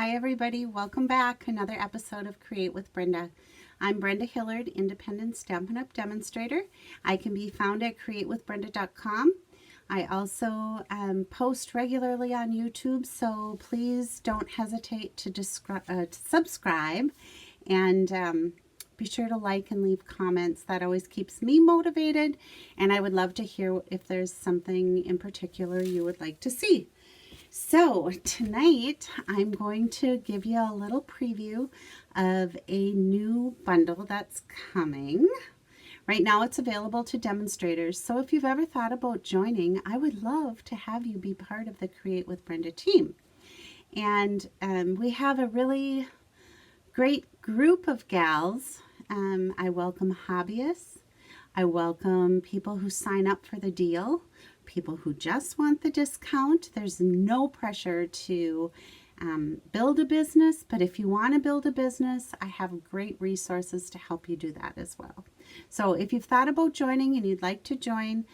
Hi everybody, welcome back. Another episode of Create with Brenda. I'm Brenda Hillard, independent Stampin' Up! Demonstrator. I can be found at createwithbrenda.com. I also post regularly on YouTube, so please don't hesitate to subscribe and be sure to like and leave comments. That always keeps me motivated, and I would love to hear if there's something in particular you would like to see. So tonight I'm going to give you a little preview of a new bundle that's coming. Right now it's available to demonstrators, so if you've ever thought about joining, I would love to have you be part of the Create with Brenda team. And we have a really great group of gals. I welcome hobbyists. I welcome people who sign up for the deal, people who just want the discount. There's no pressure to build a business, but if you want to build a business, I have great resources to help you do that as well. So if you've thought about joining and you'd like to join,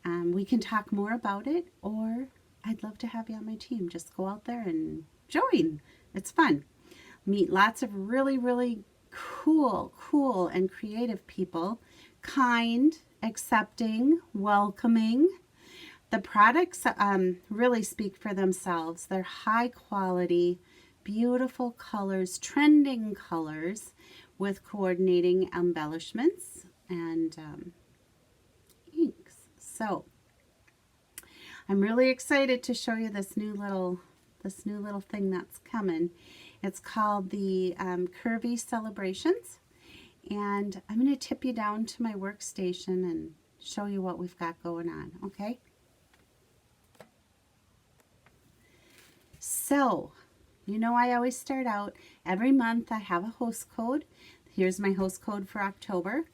we can talk more about it, or I'd love to have you on my team. Just go out there and join. It's fun. Meet lots of really cool and creative people. Kind, accepting, welcoming. The products really speak for themselves. They're high quality, beautiful colors, trending colors with coordinating embellishments and inks. So I'm really excited to show you this new little thing that's coming. It's called the Curvy Celebrations. And I'm going to tip you down to my workstation and show you what we've got going on, okay? So, you know I always start out, every month I have a host code. Here's my host code for October.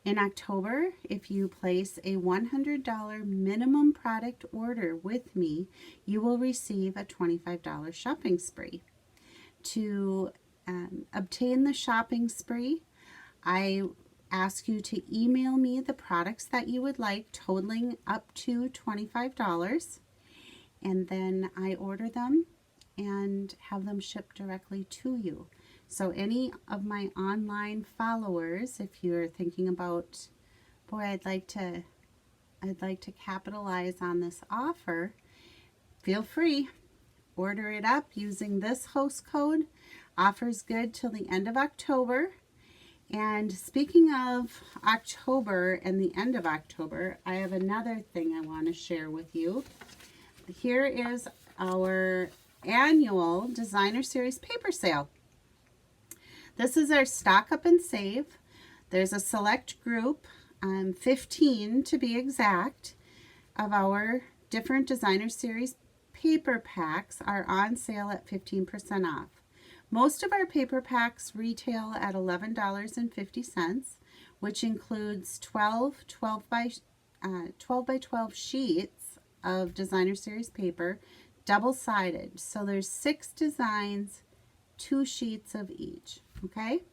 In October, if you place a $100 minimum product order with me, you will receive a $25 shopping spree. To obtain the shopping spree, I ask you to email me the products that you would like, totaling up to $25, and then I order them and have them shipped directly to you. So any of my online followers, if you're thinking about, boy, I'd like to capitalize on this offer, feel free. Order it up using this host code. Offer's good till the end of October. And speaking of October and the end of October, I have another thing I want to share with you. Here is our annual Designer Series paper sale. This is our stock up and save. There's a select group, 15 to be exact, of our different Designer Series paper packs are on sale at 15% off. Most of our paper packs retail at $11.50, which includes 12 by 12 sheets of Designer Series paper, double-sided. So there's 6 designs, 2 sheets of each, okay?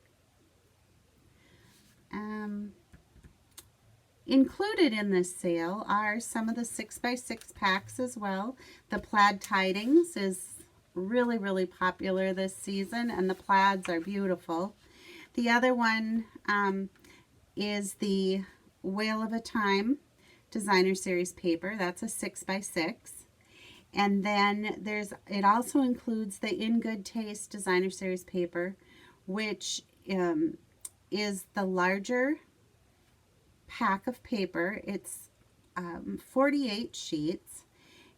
Included in this sale are some of the 6x6 packs as well. The plaid tidings is really popular this season, and the plaids are beautiful. The other one is the Whale of a Time Designer Series paper. That's a 6x6. And then it also includes the In Good Taste Designer Series paper, which is the larger pack of paper. It's 48 sheets,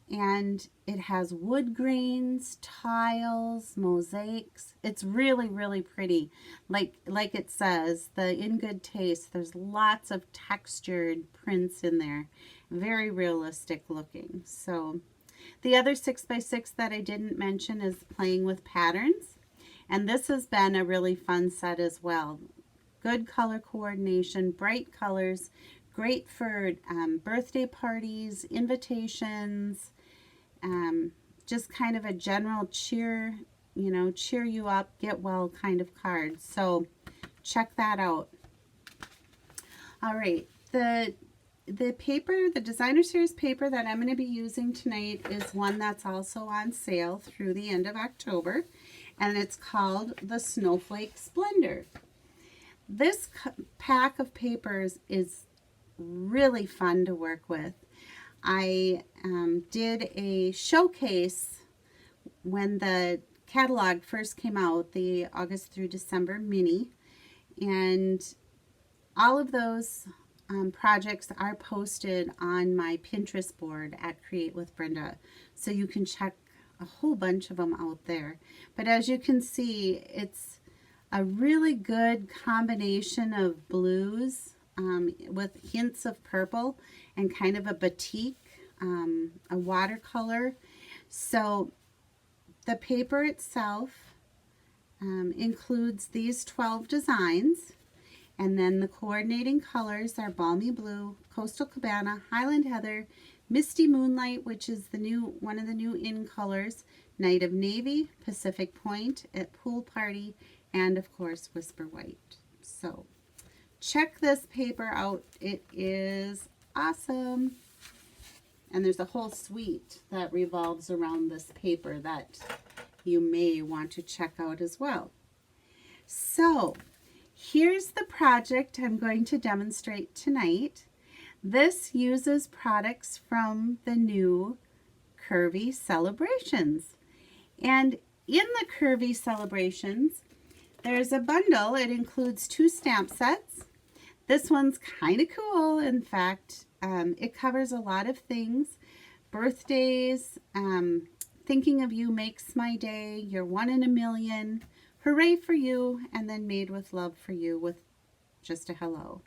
and it has wood grains, tiles, mosaics. It's really pretty. Like it says, the In Good Taste, there's lots of textured prints in there. Very realistic looking. So the other 6x6 that I didn't mention is Playing with Patterns, and this has been a really fun set as well. Good color coordination, bright colors, great for birthday parties, invitations, just kind of a general cheer you up, get well kind of card. So check that out. All right, the paper, the Designer Series paper that I'm going to be using tonight is one that's also on sale through the end of October, and it's called the Snowflake Splendor. This pack of papers is really fun to work with. I did a showcase when the catalog first came out, the August through December mini, and all of those projects are posted on my Pinterest board at Create with Brenda, so you can check a whole bunch of them out there. But as you can see, it's a really good combination of blues with hints of purple and kind of a batik, a watercolor. So the paper itself includes these 12 designs, and then the coordinating colors are Balmy Blue, Coastal Cabana, Highland Heather, Misty Moonlight, which is one of the new in colors, Night of Navy, Pacific Point, at Pool Party, and of course Whisper White. So check this paper out. It is awesome. And there's a whole suite that revolves around this paper that you may want to check out as well. So here's the project I'm going to demonstrate tonight. This uses products from the new Curvy Celebrations. And in the Curvy Celebrations, there's a bundle. It includes 2 stamp sets. This one's kind of cool. In fact, it covers a lot of things. Birthdays, thinking of you makes my day, you're 1 in a million, hooray for you, and then made with love for you with just a hello.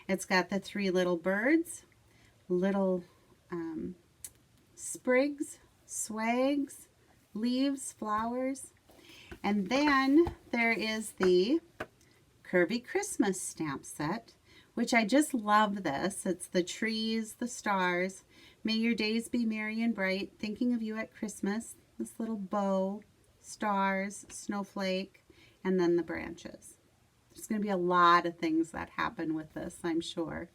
It's got the 3 little birds, little sprigs, swags, leaves, flowers. And then there is the Curvy Christmas stamp set, which I just love this. It's the trees, the stars. May your days be merry and bright. Thinking of you at Christmas. This little bow, stars, snowflake, and then the branches. There's going to be a lot of things that happen with this, I'm sure.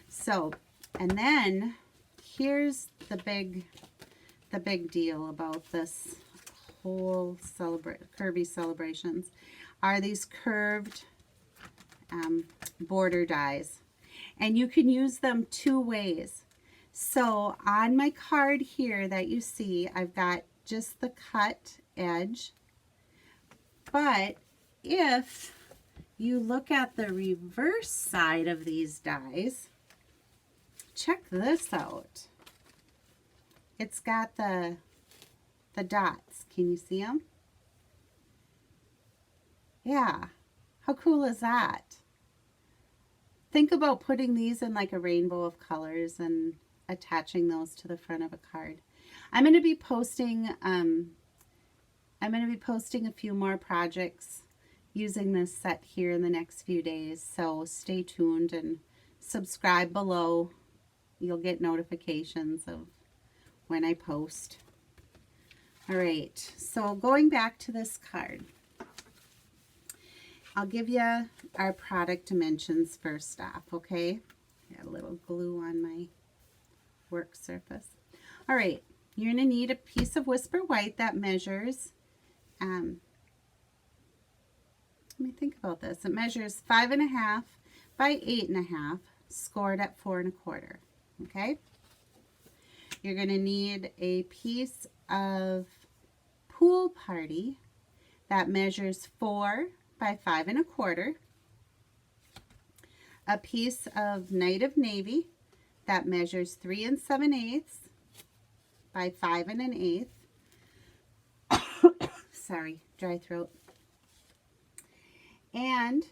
So, and then here's the big deal about this whole Curvy Celebrations are these curved border dies, and you can use them 2 ways. So on my card here that you see, I've got just the cut edge, but if you look at the reverse side of these dies, check this out. It's got the dots. Can you see them? Yeah. How cool is that? Think about putting these in like a rainbow of colors and attaching those to the front of a card. I'm going to be posting a few more projects using this set here in the next few days, so stay tuned and subscribe below. You'll get notifications of when I post. All right, so going back to this card, I'll give you our product dimensions first off, okay? Got a little glue on my work surface. All right, you're going to need a piece of Whisper White that measures, let me think about this. It measures 5.5 by 8.5, scored at 4 1/4, okay? You're going to need a piece of Pool Party that measures 4 by 5 1/4, a piece of Night of Navy that measures 3 7/8 by 5 1/8. Sorry, dry throat. And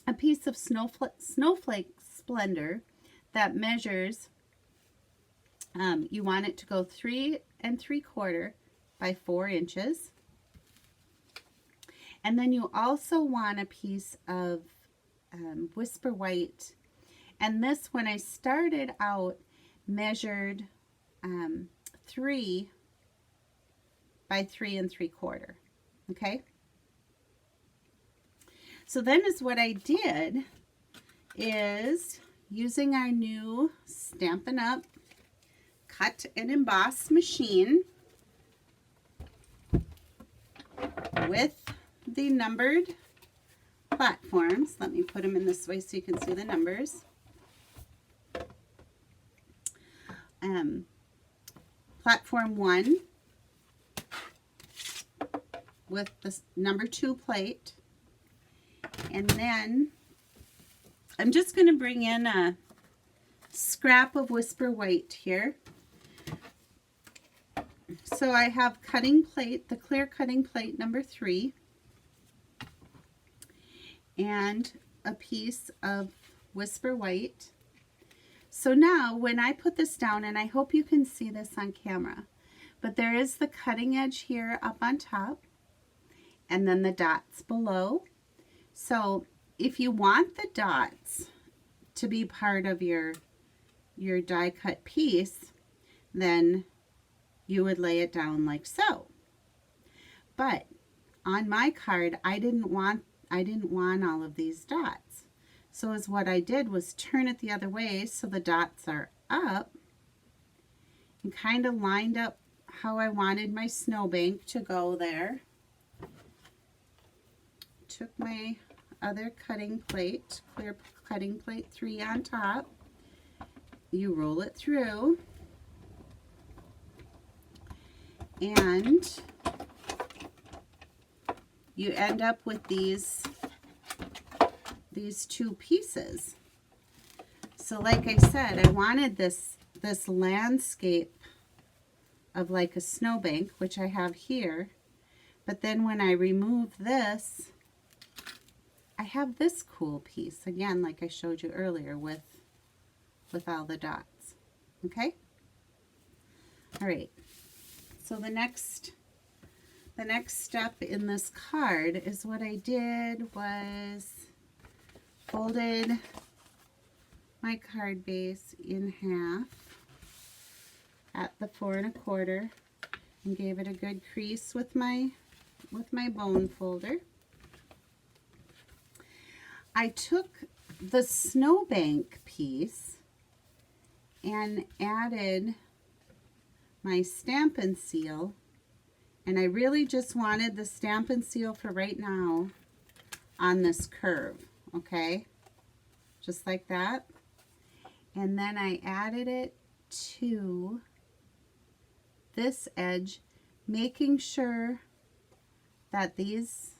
a piece of Snowflake Splendor that measures, you want it to go 3 3/4 by 4 inches. And then you also want a piece of Whisper White. And this, when I started out, measured 3 by 3 3/4. Okay? So then is what I did is, using our new Stampin'Up cut and emboss machine, with the numbered platforms. Let me put them in this way so you can see the numbers. Platform 1 with the number 2 plate. And then I'm just going to bring in a scrap of Whisper White here. So I have cutting plate, the clear cutting plate number 3, and a piece of Whisper White. So now when I put this down, and I hope you can see this on camera, but there is the cutting edge here up on top, and then the dots below. So if you want the dots to be part of your die cut piece, then you would lay it down like so. But on my card, I didn't want all of these dots. So as what I did was turn it the other way so the dots are up, and kind of lined up how I wanted my snowbank to go there. Took my other cutting plate, clear cutting plate 3 on top. You roll it through, and you end up with these 2 pieces. So like I said, I wanted this landscape of like a snowbank, which I have here, but then when I remove this, I have this cool piece again, like I showed you earlier, with all the dots. Okay, all right. So the next step in this card is what I did was folded my card base in half at the 4 1/4 and gave it a good crease with my bone folder. I took the snowbank piece and added my Stampin' Seal, and I really just wanted the Stampin' Seal for right now on this curve, okay, just like that. And then I added it to this edge, making sure that these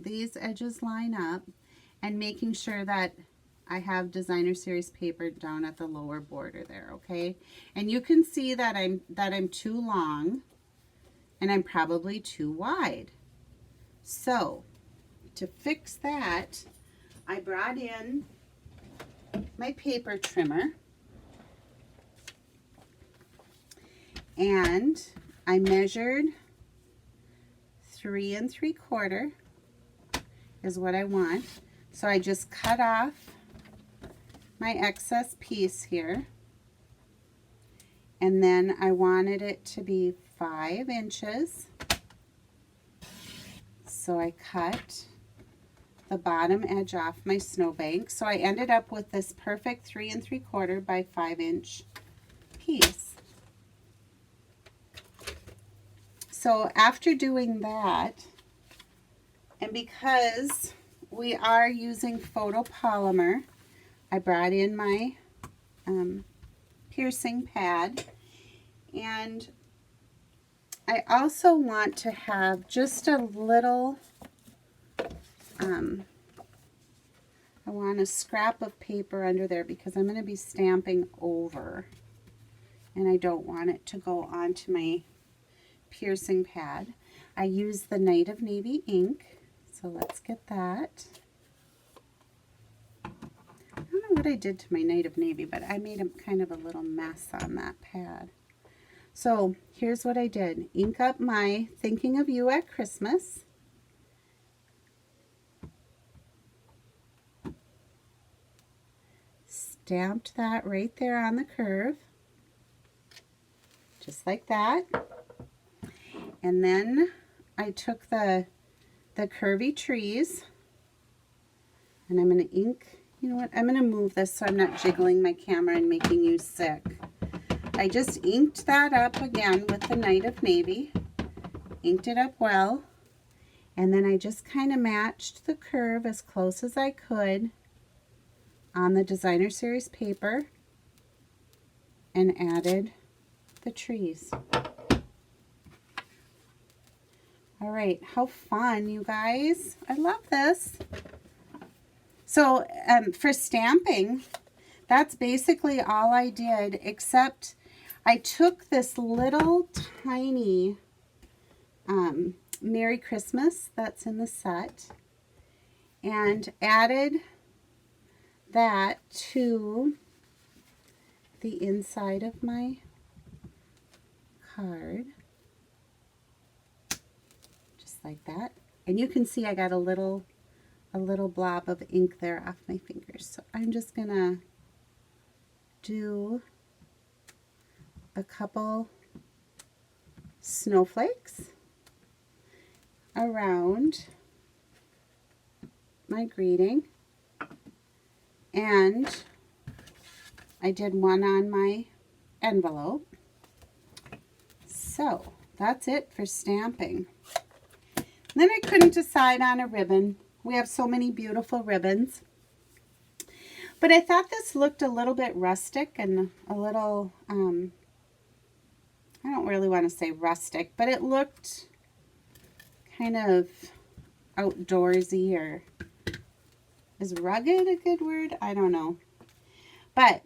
edges line up, and making sure that I have designer series paper down at the lower border there, okay? And you can see that I'm too long and I'm probably too wide. So to fix that, I brought in my paper trimmer and I measured 3 3/4 is what I want. So I just cut off my excess piece here, and then I wanted it to be 5 inches. So I cut the bottom edge off my snowbank. So I ended up with this perfect 3 3/4 by 5 inch piece. So after doing that, and because we are using photopolymer, I brought in my piercing pad, and I also want to have just a little, I want a scrap of paper under there because I'm going to be stamping over, and I don't want it to go onto my piercing pad. I use the Night of Navy ink, so let's get that. I don't know what I did to my Night of Navy, but I made a kind of a little mess on that pad. So here's what I did. Ink up my Thinking of You at Christmas. Stamped that right there on the curve, just like that. And then I took the curvy trees, and I'm going to ink, you know what, I'm going to move this so I'm not jiggling my camera and making you sick. I just inked that up again with the Night of Navy, inked it up well, And then I just kind of matched the curve as close as I could on the designer series paper and added the trees. All right, how fun, you guys. I love this. So for stamping, that's basically all I did, except I took this little tiny Merry Christmas that's in the set and added that to the inside of my card, just like that. And you can see I got a little blob of ink there off my fingers. So I'm just gonna do a couple snowflakes around my greeting, and I did one on my envelope. So that's it for stamping. Then I couldn't decide on a ribbon. We have so many beautiful ribbons. But I thought this looked a little bit rustic and a little, I don't really want to say rustic, but it looked kind of outdoorsy, or is rugged a good word? I don't know. But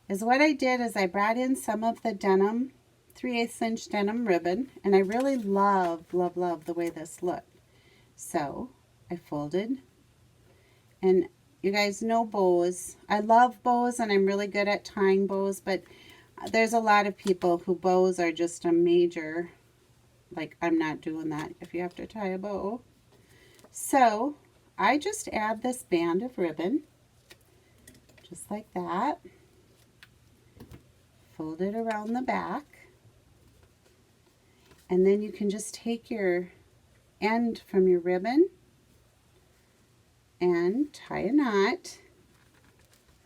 what I did is I brought in some of the denim, 3/8 inch denim ribbon, and I really love the way this looked. So I folded, and you guys know bows. I love bows, and I'm really good at tying bows, but there's a lot of people who bows are just a major, like, I'm not doing that if you have to tie a bow. So I just add this band of ribbon, just like that. Fold it around the back. And then you can just take your end from your ribbon and tie a knot.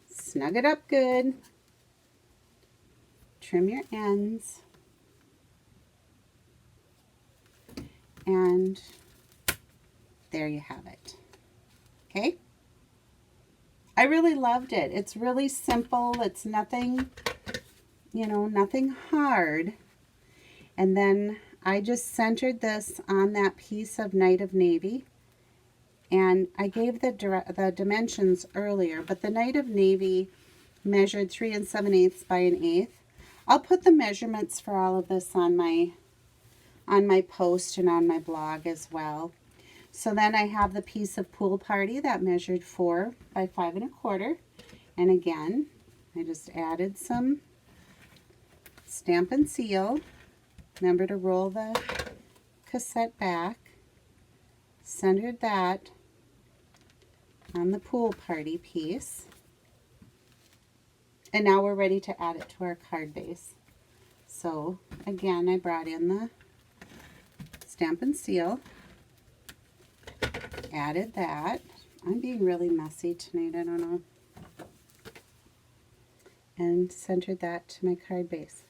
Snug it up good. Trim your ends. And there you have it. Okay? I really loved it. It's really simple. It's nothing, you know, nothing hard. And then I just centered this on that piece of Night of Navy. And I gave the dimensions earlier, but the Night of Navy measured 3 7/8 by 1/8. I'll put the measurements for all of this on my post and on my blog as well. So then I have the piece of Pool Party that measured 4 by 5 1/4. And again, I just added some Stamp and Seal. Remember to roll the cassette back. Centered that on the Pool Party piece. And now we're ready to add it to our card base. So again, I brought in the Stamp and Seal. Added that. I'm being really messy tonight, I don't know. And centered that to my card base.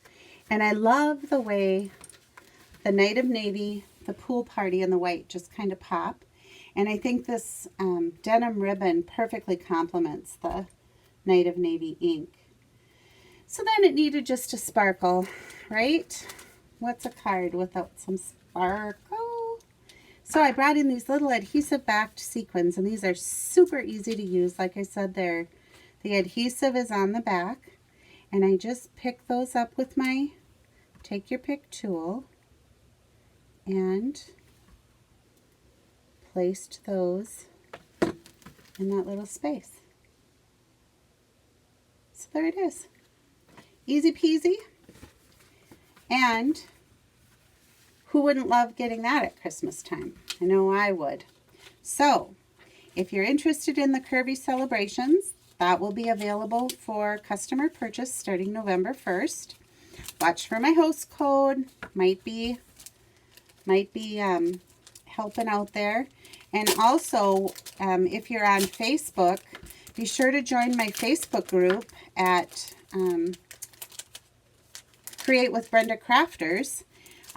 And I love the way the Night of Navy, the Pool Party, and the white just kind of pop. And I think this denim ribbon perfectly complements the Night of Navy ink. So then it needed just a sparkle, right? What's a card without some sparkle? So I brought in these little adhesive backed sequins, and these are super easy to use. Like I said, the adhesive is on the back, and I just pick those up with my take your pick tool and placed those in that little space. So there it is. Easy peasy. And who wouldn't love getting that at Christmas time? I know I would. So if you're interested in the Curvy Celebrations, that will be available for customer purchase starting November 1st. Watch for my host code. Might be helping out there. And also, if you're on Facebook, be sure to join my Facebook group at Create with Brenda Crafters.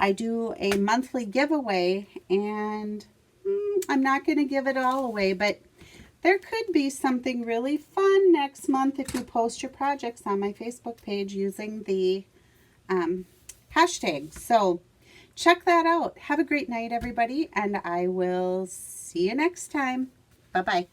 I do a monthly giveaway, and I'm not going to give it all away, but there could be something really fun next month if you post your projects on my Facebook page using the hashtag. So check that out. Have a great night, everybody, and I will see you next time. Bye-bye.